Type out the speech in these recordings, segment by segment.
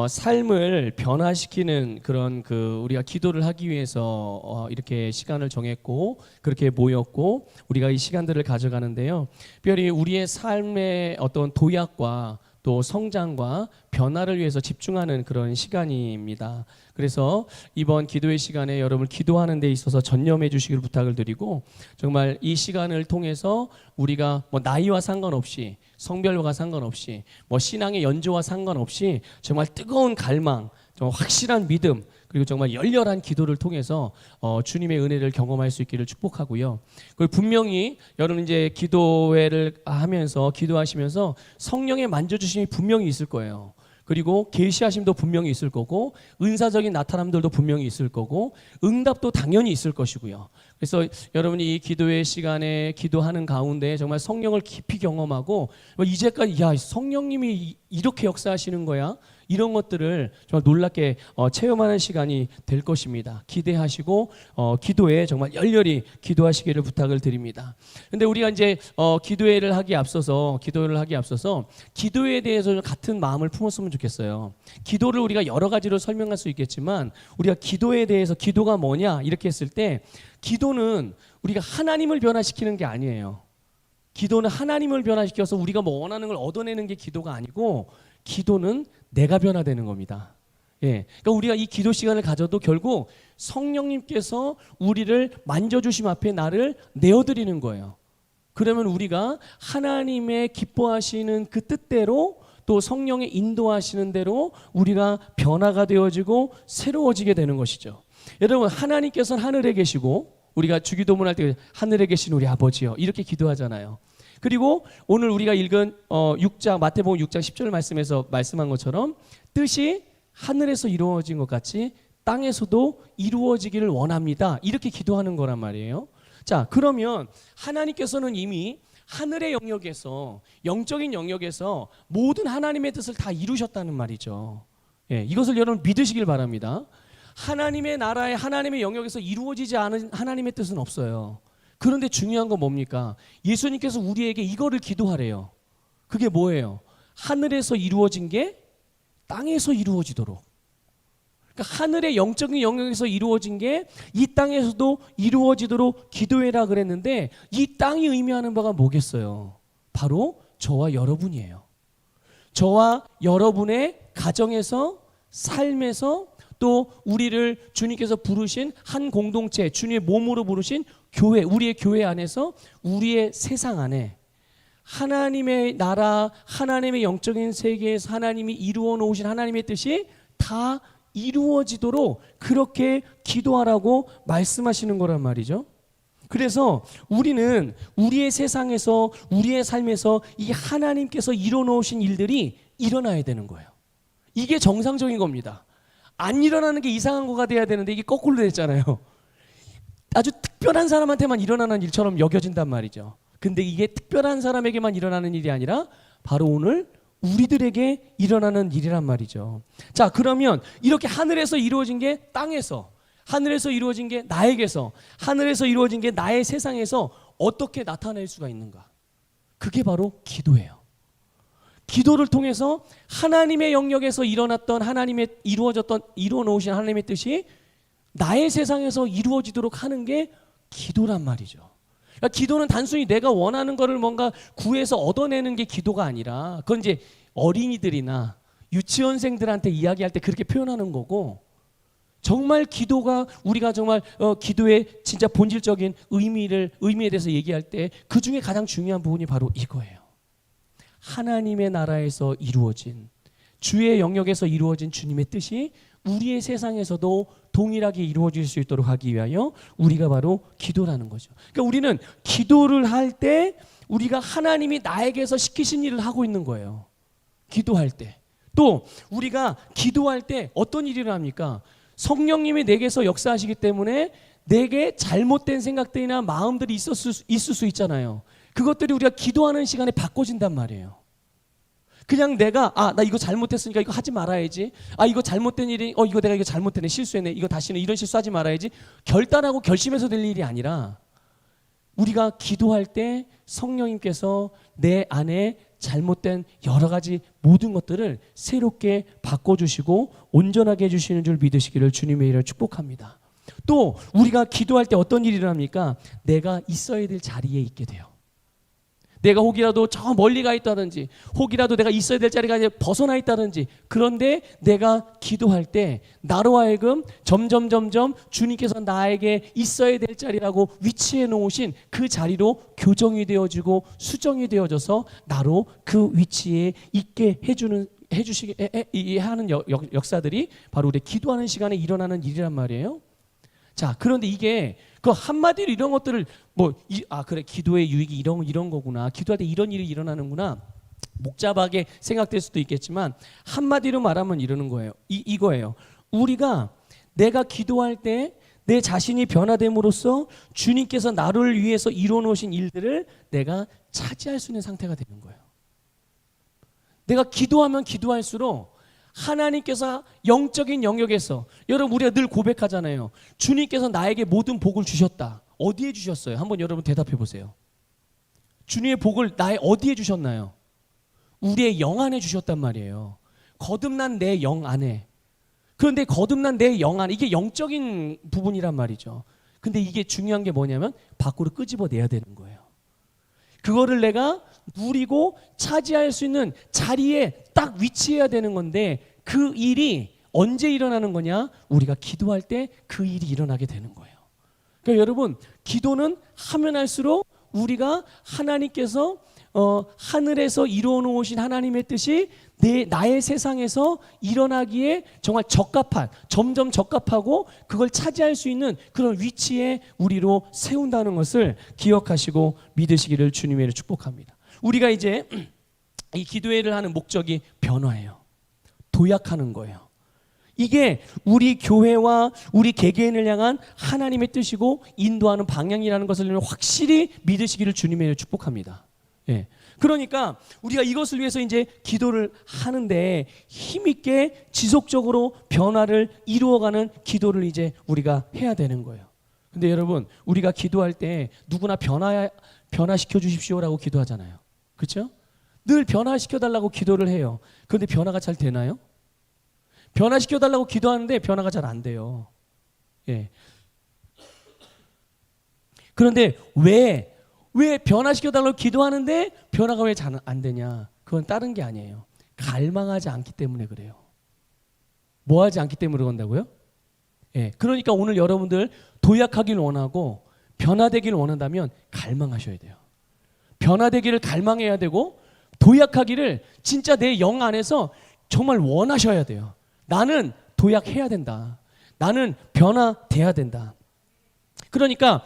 삶을 변화시키는 그런 우리가 기도를 하기 위해서 이렇게 시간을 정했고 그렇게 모였고 우리가 이 시간들을 가져가는데요. 특별히 우리의 삶의 어떤 도약과 또 성장과 변화를 위해서 집중하는 그런 시간입니다. 그래서 이번 기도의 시간에 여러분 기도하는 데 있어서 전념해 주시길 부탁을 드리고, 정말 이 시간을 통해서 우리가 나이와 상관없이, 성별과 상관없이, 신앙의 연조와 상관없이 정말 뜨거운 갈망, 정말 확실한 믿음, 그리고 정말 열렬한 기도를 통해서 주님의 은혜를 경험할 수 있기를 축복하고요. 그리고 분명히 여러분 이제 기도회를 하면서 기도하시면서 성령의 만져주심이 분명히 있을 거예요. 그리고 계시하심도 분명히 있을 거고 은사적인 나타남들도 분명히 있을 거고 응답도 당연히 있을 것이고요. 그래서 여러분이 이 기도의 시간에 기도하는 가운데 정말 성령을 깊이 경험하고 이제까지 성령님이 이렇게 역사하시는 거야? 이런 것들을 정말 놀랍게 체험하는 시간이 될 것입니다. 기대하시고 기도에 정말 열렬히 기도하시기를 부탁을 드립니다. 근데 우리가 이제 기도를 하기에 앞서서 기도에 대해서 같은 마음을 품었으면 좋겠어요. 기도를 우리가 여러 가지로 설명할 수 있겠지만 우리가 기도에 대해서 기도가 뭐냐 이렇게 했을 때 기도는 우리가 하나님을 변화시키는 게 아니에요. 기도는 하나님을 변화시켜서 우리가 원하는 걸 얻어내는 게 기도가 아니고 기도는 내가 변화되는 겁니다. 그러니까 우리가 이 기도 시간을 가져도 결국 성령님께서 우리를 만져주심 앞에 나를 내어드리는 거예요. 그러면 우리가 하나님의 기뻐하시는 그 뜻대로 또 성령의 인도하시는 대로 우리가 변화가 되어지고 새로워지게 되는 것이죠. 여러분, 하나님께서는 하늘에 계시고 우리가 주기도문 할 때 하늘에 계신 우리 아버지요 이렇게 기도하잖아요. 그리고 오늘 우리가 읽은 마태복음 6장 10절 말씀에서 말씀한 것처럼 뜻이 하늘에서 이루어진 것 같이 땅에서도 이루어지기를 원합니다. 이렇게 기도하는 거란 말이에요. 자, 그러면 하나님께서는 이미 하늘의 영역에서, 영적인 영역에서 모든 하나님의 뜻을 다 이루셨다는 말이죠. 이것을 여러분 믿으시길 바랍니다. 하나님의 나라에 하나님의 영역에서 이루어지지 않은 하나님의 뜻은 없어요. 그런데 중요한 건 뭡니까? 예수님께서 우리에게 이거를 기도하래요. 그게 뭐예요? 하늘에서 이루어진 게 땅에서 이루어지도록. 그러니까 하늘의 영적인 영역에서 이루어진 게 이 땅에서도 이루어지도록 기도해라 그랬는데 이 땅이 의미하는 바가 뭐겠어요? 바로 저와 여러분이에요. 저와 여러분의 가정에서, 삶에서, 또 우리를 주님께서 부르신 한 공동체, 주님의 몸으로 부르신 교회, 우리의 교회 안에서, 우리의 세상 안에 하나님의 나라, 하나님의 영적인 세계에서 하나님이 이루어 놓으신 하나님의 뜻이 다 이루어지도록 그렇게 기도하라고 말씀하시는 거란 말이죠. 그래서 우리는 우리의 세상에서, 우리의 삶에서 이 하나님께서 이루어 놓으신 일들이 일어나야 되는 거예요. 이게 정상적인 겁니다. 안 일어나는 게 이상한 거가 돼야 되는데 이게 거꾸로 됐잖아요. 아주 특별한 사람한테만 일어나는 일처럼 여겨진단 말이죠. 근데 이게 특별한 사람에게만 일어나는 일이 아니라 바로 오늘 우리들에게 일어나는 일이란 말이죠. 자, 그러면 이렇게 하늘에서 이루어진 게 땅에서, 하늘에서 이루어진 게 나에게서, 하늘에서 이루어진 게 나의 세상에서 어떻게 나타낼 수가 있는가? 그게 바로 기도예요. 기도를 통해서 하나님의 영역에서 일어났던 이루어 놓으신 하나님의 뜻이 나의 세상에서 이루어지도록 하는 게 기도란 말이죠. 그러니까 기도는 단순히 내가 원하는 거를 뭔가 구해서 얻어내는 게 기도가 아니라, 그건 이제 어린이들이나 유치원생들한테 이야기할 때 그렇게 표현하는 거고, 정말 기도가 우리가 정말 기도의 진짜 본질적인 의미에 대해서 얘기할 때 그 중에 가장 중요한 부분이 바로 이거예요. 하나님의 나라에서 이루어진, 주의 영역에서 이루어진 주님의 뜻이 우리의 세상에서도 동일하게 이루어질 수 있도록 하기 위하여 우리가 바로 기도라는 거죠. 그러니까 우리는 기도를 할 때 우리가 하나님이 나에게서 시키신 일을 하고 있는 거예요. 기도할 때. 또 우리가 기도할 때 어떤 일이 일어납니까? 성령님이 내게서 역사하시기 때문에 내게 잘못된 생각들이나 마음들이 있을 수 있잖아요. 그것들이 우리가 기도하는 시간에 바꿔진단 말이에요. 그냥 내가 나 이거 잘못했으니까 이거 하지 말아야지. 이거 잘못된 일이 이거 내가 이거 잘못했네, 실수했네, 이거 다시는 이런 실수하지 말아야지. 결단하고 결심해서 될 일이 아니라 우리가 기도할 때 성령님께서 내 안에 잘못된 여러 가지 모든 것들을 새롭게 바꿔주시고 온전하게 해주시는 줄 믿으시기를 주님의 이름으로 축복합니다. 또 우리가 기도할 때 어떤 일이 일어납니까? 내가 있어야 될 자리에 있게 돼요. 내가 혹이라도 저 멀리 가 있다든지 혹이라도 내가 있어야 될 자리가 이제 벗어나 있다든지, 그런데 내가 기도할 때 나로 하여금 점점 주님께서 나에게 있어야 될 자리라고 위치해 놓으신 그 자리로 교정이 되어지고 수정이 되어져서 나로 그 위치에 있게 해주시게 하는 역사들이 바로 우리 기도하는 시간에 일어나는 일이란 말이에요. 자, 그런데 이게 그 한마디로 이런 것들을 그래, 기도의 유익이 이런 거구나, 기도할 때 이런 일이 일어나는구나, 복잡하게 생각될 수도 있겠지만 한마디로 말하면 이러는 거예요. 이거예요. 우리가 내가 기도할 때 내 자신이 변화됨으로써 주님께서 나를 위해서 이루어 놓으신 일들을 내가 차지할 수 있는 상태가 되는 거예요. 내가 기도하면 기도할수록 하나님께서 영적인 영역에서, 여러분 우리가 늘 고백하잖아요. 주님께서 나에게 모든 복을 주셨다. 어디에 주셨어요? 한번 여러분 대답해 보세요. 주님의 복을 나의 어디에 주셨나요? 우리의 영 안에 주셨단 말이에요. 거듭난 내 영 안에. 그런데 거듭난 내 영 안에, 이게 영적인 부분이란 말이죠. 근데 이게 중요한 게 뭐냐면 밖으로 끄집어내야 되는 거예요. 그거를 내가 누리고 차지할 수 있는 자리에 딱 위치해야 되는 건데, 그 일이 언제 일어나는 거냐? 우리가 기도할 때 그 일이 일어나게 되는 거예요. 그러니까 여러분, 기도는 하면 할수록 우리가 하나님께서 하늘에서 이루어 놓으신 하나님의 뜻이 나의 세상에서 일어나기에 정말 점점 적합하고 그걸 차지할 수 있는 그런 위치에 우리로 세운다는 것을 기억하시고 믿으시기를 주님의 이름으로 축복합니다. 우리가 이제 이 기도회를 하는 목적이 변화예요. 도약하는 거예요. 이게 우리 교회와 우리 개개인을 향한 하나님의 뜻이고 인도하는 방향이라는 것을 확실히 믿으시기를 주님의 이름으로 축복합니다. 예. 그러니까 우리가 이것을 위해서 이제 기도를 하는데 힘있게 지속적으로 변화를 이루어가는 기도를 이제 우리가 해야 되는 거예요. 근데 여러분, 우리가 기도할 때 누구나 변화시켜 주십시오라고 기도하잖아요. 그렇죠? 늘 변화시켜 달라고 기도를 해요. 그런데 변화가 잘 되나요? 변화시켜 달라고 기도하는데 변화가 잘 안 돼요. 예. 그런데 왜 변화시켜 달라고 기도하는데 변화가 왜 잘 안 되냐? 그건 다른 게 아니에요. 갈망하지 않기 때문에 그래요. 뭐 하지 않기 때문에 그런다고요? 예. 그러니까 오늘 여러분들 도약하길 원하고 변화되길 원한다면 갈망하셔야 돼요. 변화되기를 갈망해야 되고 도약하기를 진짜 내 영 안에서 정말 원하셔야 돼요. 나는 도약해야 된다. 나는 변화돼야 된다. 그러니까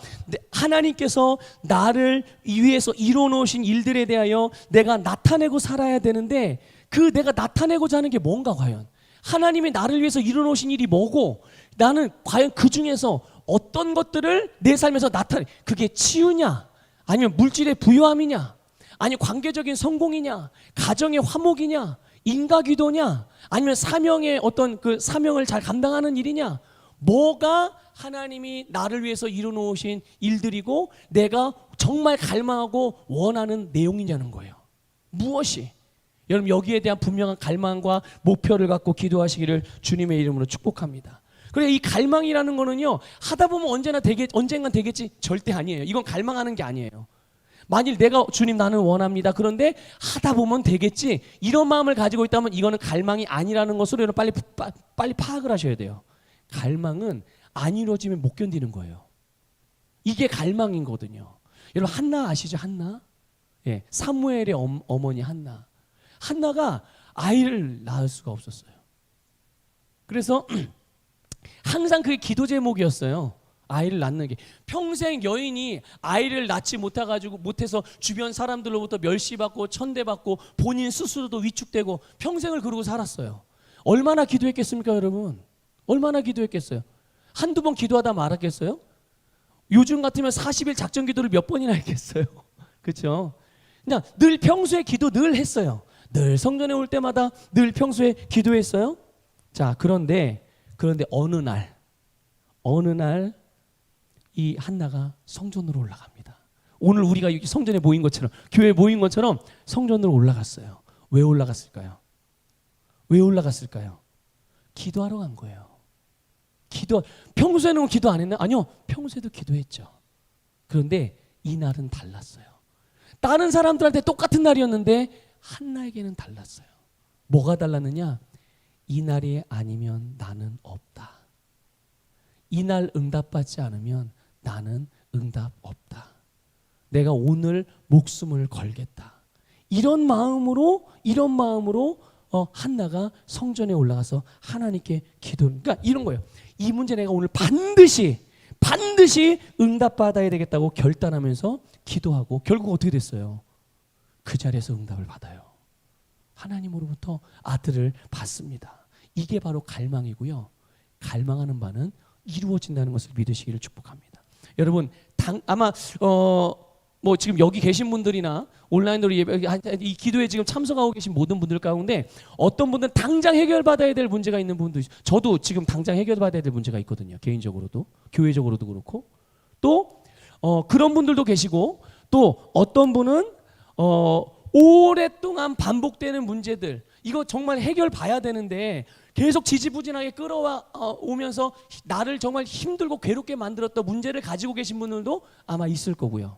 하나님께서 나를 위해서 이루어 놓으신 일들에 대하여 내가 나타내고 살아야 되는데, 그 내가 나타내고자 하는 게 뭔가, 과연 하나님이 나를 위해서 이루어 놓으신 일이 뭐고, 나는 과연 그 중에서 어떤 것들을 내 삶에서 그게 치유냐, 아니면 물질의 부유함이냐, 아니면 관계적인 성공이냐, 가정의 화목이냐, 인가기도냐, 아니면 사명의 어떤 그 사명을 잘 감당하는 일이냐, 뭐가 하나님이 나를 위해서 이루어놓으신 일들이고 내가 정말 갈망하고 원하는 내용이냐는 거예요. 무엇이? 여러분, 여기에 대한 분명한 갈망과 목표를 갖고 기도하시기를 주님의 이름으로 축복합니다. 그래, 이 갈망이라는 거는요, 하다 보면 언젠간 되겠지, 절대 아니에요. 이건 갈망하는 게 아니에요. 만일 내가 주님 나는 원합니다, 그런데 하다 보면 되겠지, 이런 마음을 가지고 있다면 이거는 갈망이 아니라는 것으로 여러분 빨리 파악을 하셔야 돼요. 갈망은 안 이루어지면 못 견디는 거예요. 이게 갈망이거든요. 여러분, 한나 아시죠? 한나? 예, 사무엘의 어머니 한나. 한나가 아이를 낳을 수가 없었어요. 그래서 항상 그게 기도 제목이었어요. 아이를 낳는 게. 평생 여인이 아이를 낳지 못해서 주변 사람들로부터 멸시받고 천대받고 본인 스스로도 위축되고 평생을 그러고 살았어요. 얼마나 기도했겠습니까, 여러분? 얼마나 기도했겠어요? 한두 번 기도하다 말았겠어요? 요즘 같으면 40일 작전 기도를 몇 번이나 했겠어요? 그렇죠? 그냥 늘 평소에 기도 늘 했어요. 늘 성전에 올 때마다 늘 평소에 기도했어요. 자, 그런데 어느 날 이 한나가 성전으로 올라갑니다. 오늘 우리가 여기 성전에 모인 것처럼, 교회에 모인 것처럼 성전으로 올라갔어요. 왜 올라갔을까요? 왜 올라갔을까요? 기도하러 간 거예요. 평소에는 기도 안 했나? 아니요, 평소에도 기도했죠. 그런데 이 날은 달랐어요. 다른 사람들한테 똑같은 날이었는데 한나에게는 달랐어요. 뭐가 달랐느냐? 이 날이 아니면 나는 없다. 이 날 응답받지 않으면 나는 응답 없다. 내가 오늘 목숨을 걸겠다. 이런 마음으로 한나가 성전에 올라가서 하나님께 기도. 그러니까 이런 거예요. 이 문제 내가 오늘 반드시 응답받아야 되겠다고 결단하면서 기도하고 결국 어떻게 됐어요? 그 자리에서 응답을 받아요. 하나님으로부터 아들을 받습니다. 이게 바로 갈망이고요. 갈망하는 바는 이루어진다는 것을 믿으시기를 축복합니다. 여러분, 아마 뭐 지금 여기 계신 분들이나 온라인으로 이 기도에 지금 참석하고 계신 모든 분들 가운데 어떤 분들은 당장 해결받아야 될 문제가 있는 분도 있어요. 저도 지금 당장 해결받아야 될 문제가 있거든요. 개인적으로도, 교회적으로도 그렇고. 또 그런 분들도 계시고, 또 어떤 분은 오랫동안 반복되는 문제들, 이거 정말 해결 봐야 되는데 계속 지지부진하게 끌어와 오면서 나를 정말 힘들고 괴롭게 만들었던 문제를 가지고 계신 분들도 아마 있을 거고요.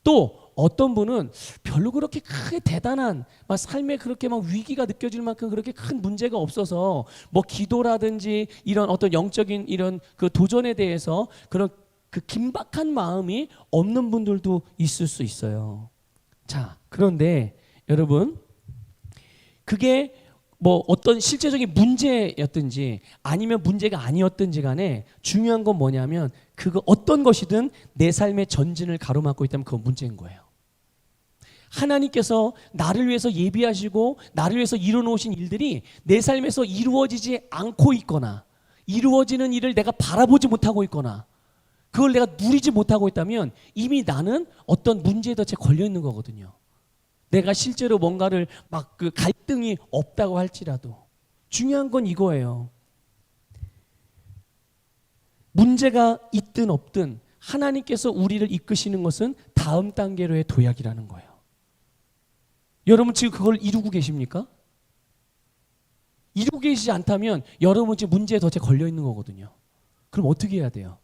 또 어떤 분은 별로 그렇게 크게 대단한 막 삶에 그렇게 막 위기가 느껴질 만큼 그렇게 큰 문제가 없어서 뭐 기도라든지 이런 어떤 영적인 이런 그 도전에 대해서 그런 그 긴박한 마음이 없는 분들도 있을 수 있어요. 자, 그런데 여러분, 그게 뭐 어떤 실제적인 문제였든지 아니면 문제가 아니었든지 간에 중요한 건 뭐냐면 그거 어떤 것이든 내 삶의 전진을 가로막고 있다면 그건 문제인 거예요. 하나님께서 나를 위해서 예비하시고 나를 위해서 이뤄놓으신 일들이 내 삶에서 이루어지지 않고 있거나 이루어지는 일을 내가 바라보지 못하고 있거나 그걸 내가 누리지 못하고 있다면 이미 나는 어떤 문제에 덫에 걸려 있는 거거든요. 내가 실제로 뭔가를 막 그 갈등이 없다고 할지라도 중요한 건 이거예요. 문제가 있든 없든 하나님께서 우리를 이끄시는 것은 다음 단계로의 도약이라는 거예요. 여러분 지금 그걸 이루고 계십니까? 이루고 계시지 않다면 여러분 지금 문제에 덫에 걸려 있는 거거든요. 그럼 어떻게 해야 돼요?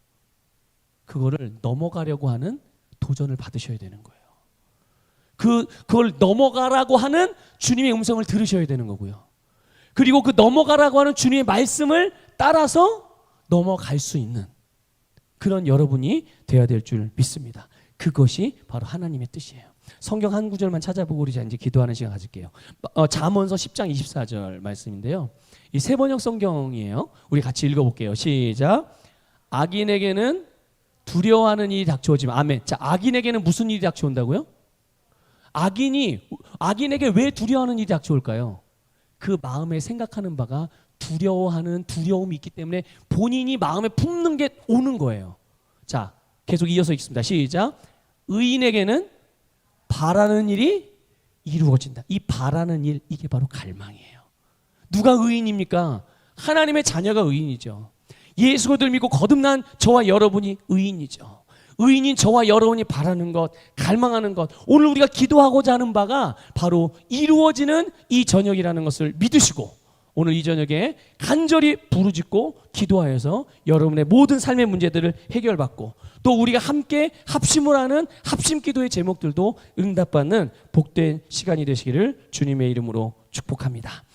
그거를 넘어가려고 하는 도전을 받으셔야 되는 거예요. 그걸 넘어가라고 하는 주님의 음성을 들으셔야 되는 거고요. 그리고 그 넘어가라고 하는 주님의 말씀을 따라서 넘어갈 수 있는 그런 여러분이 되어야 될 줄 믿습니다. 그것이 바로 하나님의 뜻이에요. 성경 한 구절만 찾아보고 우리 이제 기도하는 시간 가질게요. 잠언서 10장 24절 말씀인데요. 이 세 번역 성경이에요. 우리 같이 읽어볼게요. 시작. 악인에게는 두려워하는 일이 닥쳐오지만, 아멘. 자, 악인에게는 무슨 일이 닥쳐온다고요? 악인에게 왜 두려워하는 일이 닥쳐올까요? 그 마음에 생각하는 바가 두려워하는 두려움이 있기 때문에 본인이 마음에 품는 게 오는 거예요. 자, 계속 이어서 읽습니다. 시작. 의인에게는 바라는 일이 이루어진다. 이 바라는 일, 이게 바로 갈망이에요. 누가 의인입니까? 하나님의 자녀가 의인이죠. 예수를 믿고 거듭난 저와 여러분이 의인이죠. 의인인 저와 여러분이 바라는 것, 갈망하는 것, 오늘 우리가 기도하고자 하는 바가 바로 이루어지는 이 저녁이라는 것을 믿으시고 오늘 이 저녁에 간절히 부르짖고 기도하여서 여러분의 모든 삶의 문제들을 해결받고 또 우리가 함께 합심을 하는 합심 기도의 제목들도 응답받는 복된 시간이 되시기를 주님의 이름으로 축복합니다.